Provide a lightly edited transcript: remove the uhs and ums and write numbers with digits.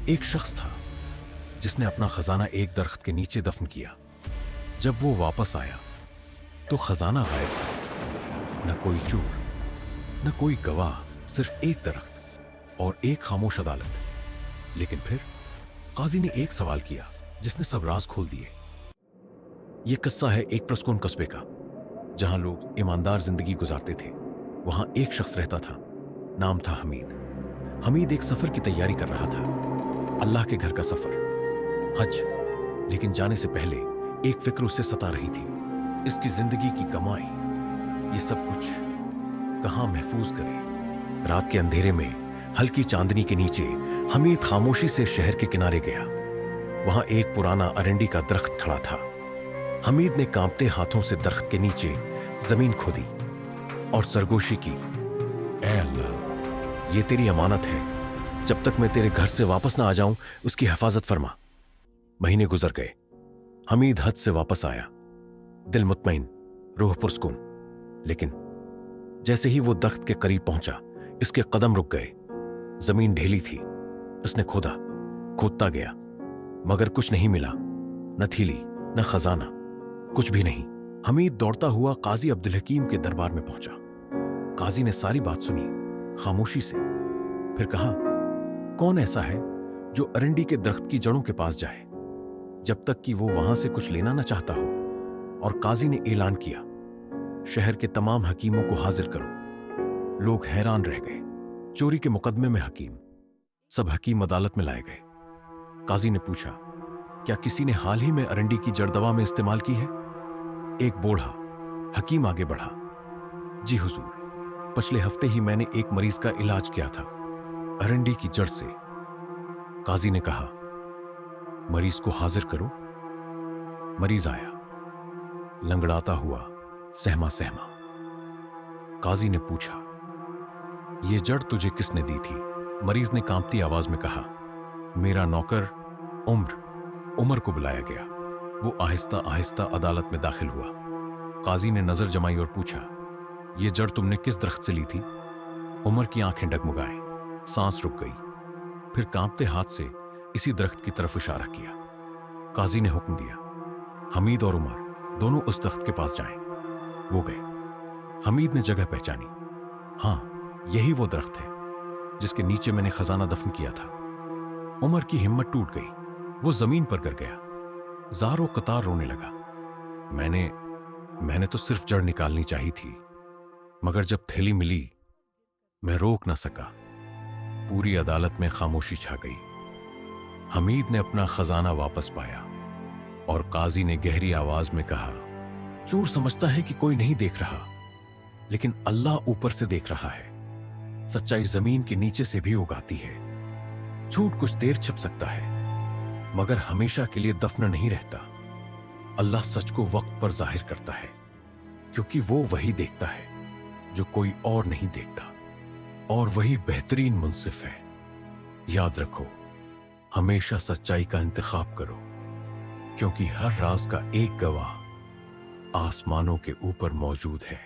ایک شخص تھا جس نے اپنا خزانہ ایک درخت کے نیچے دفن کیا۔ جب وہ واپس آیا تو خزانہ غائب تھا، نہ کوئی چور، نہ کوئی گواہ، صرف ایک درخت اور ایک خاموش عدالت۔ لیکن پھر قاضی نے ایک سوال کیا جس نے سب راز کھول دیے۔ یہ قصہ ہے ایک پرسکون قصبے کا جہاں لوگ ایماندار زندگی گزارتے تھے۔ وہاں ایک شخص رہتا تھا، نام تھا حمید۔ حمید ایک سفر کی تیاری کر رہا تھا، اللہ کے گھر کا سفر، حج۔ لیکن جانے سے پہلے ایک فکر اسے ستا رہی تھی، اس کی زندگی کی کمائی، یہ سب کچھ کہاں محفوظ کرے۔ رات کے اندھیرے میں ہلکی چاندنی کے نیچے حمید خاموشی سے شہر کے کنارے گیا۔ وہاں ایک پرانا ارنڈی کا درخت کھڑا تھا۔ حمید نے کانپتے ہاتھوں سے درخت کے نیچے زمین کھودی اور سرگوشی کی، اے اللہ، یہ تیری امانت ہے، جب تک میں تیرے گھر سے واپس نہ آ جاؤں اس کی حفاظت فرما۔ مہینے گزر گئے، حمید حج سے واپس آیا، دل مطمئن، روح پرسکون۔ لیکن جیسے ہی وہ درخت کے قریب پہنچا اس کے قدم رک گئے۔ زمین ڈھیلی تھی، اس نے کھودتا گیا، مگر کچھ نہیں ملا، نہ تھیلی، نہ خزانہ، کچھ بھی نہیں۔ حمید دوڑتا ہوا قاضی عبدالحکیم کے دربار میں پہنچا۔ قاضی نے ساری بات سنی خاموشی سے، پھر کہا، کون ایسا ہے جو ارنڈی کے درخت کی جڑوں کے پاس جائے جب تک کہ وہ وہاں سے کچھ لینا نہ چاہتا ہو؟ اور قاضی نے اعلان کیا، شہر کے تمام حکیموں کو حاضر کرو۔ لوگ حیران رہ گئے، چوری کے مقدمے میں حکیم، سب حکیم عدالت میں لائے گئے۔ قاضی نے پوچھا، کیا کسی نے حال ہی میں ارنڈی کی جڑ دوا میں استعمال کی ہے؟ ایک بوڑھا حکیم آگے بڑھا، جی حضور، پچھلے ہفتے ہی میں نے ایک مریض کا علاج کیا تھا ارنڈی کی جڑ سے۔ قاضی نے کہا، مریض کو حاضر کرو۔ مریض آیا، لنگڑاتا ہوا، سہما سہما۔ قاضی نے پوچھا، یہ جڑ تجھے کس نے دی تھی؟ مریض نے کانپتی آواز میں کہا، میرا نوکر عمر کو بلایا گیا۔ وہ آہستہ آہستہ عدالت میں داخل ہوا۔ قاضی نے نظر جمائی اور پوچھا، یہ جڑ تم نے کس درخت سے لی تھی؟ عمر کی آنکھیں ڈگمگائیں، سانس رک گئی، پھر کانپتے ہاتھ سے اسی درخت کی طرف اشارہ کیا۔ قاضی نے حکم دیا، حمید اور عمر دونوں اس درخت کے پاس جائیں۔ وہ گئے۔ حمید نے جگہ پہچانی، ہاں، یہی وہ درخت ہے جس کے نیچے میں نے خزانہ دفن کیا تھا۔ عمر کی ہمت ٹوٹ گئی، وہ زمین پر گر گیا، زار و قطار رونے لگا۔ میں نے تو صرف جڑ نکالنی چاہی تھی، مگر جب تھیلی ملی میں روک نہ سکا۔ پوری عدالت میں خاموشی چھا گئی۔ حمید نے اپنا خزانہ واپس پایا اور قاضی نے گہری آواز میں کہا، چور سمجھتا ہے کہ کوئی نہیں دیکھ رہا، لیکن اللہ اوپر سے دیکھ رہا ہے۔ سچائی زمین کے نیچے سے بھی اگاتی ہے۔ جھوٹ کچھ دیر چھپ سکتا ہے مگر ہمیشہ کے لیے دفن نہیں رہتا۔ اللہ سچ کو وقت پر ظاہر کرتا ہے، کیونکہ وہ وہی دیکھتا ہے جو کوئی اور نہیں دیکھتا، اور وہی بہترین منصف ہے۔ یاد رکھو، ہمیشہ سچائی کا انتخاب کرو، کیونکہ ہر راز کا ایک گواہ آسمانوں کے اوپر موجود ہے۔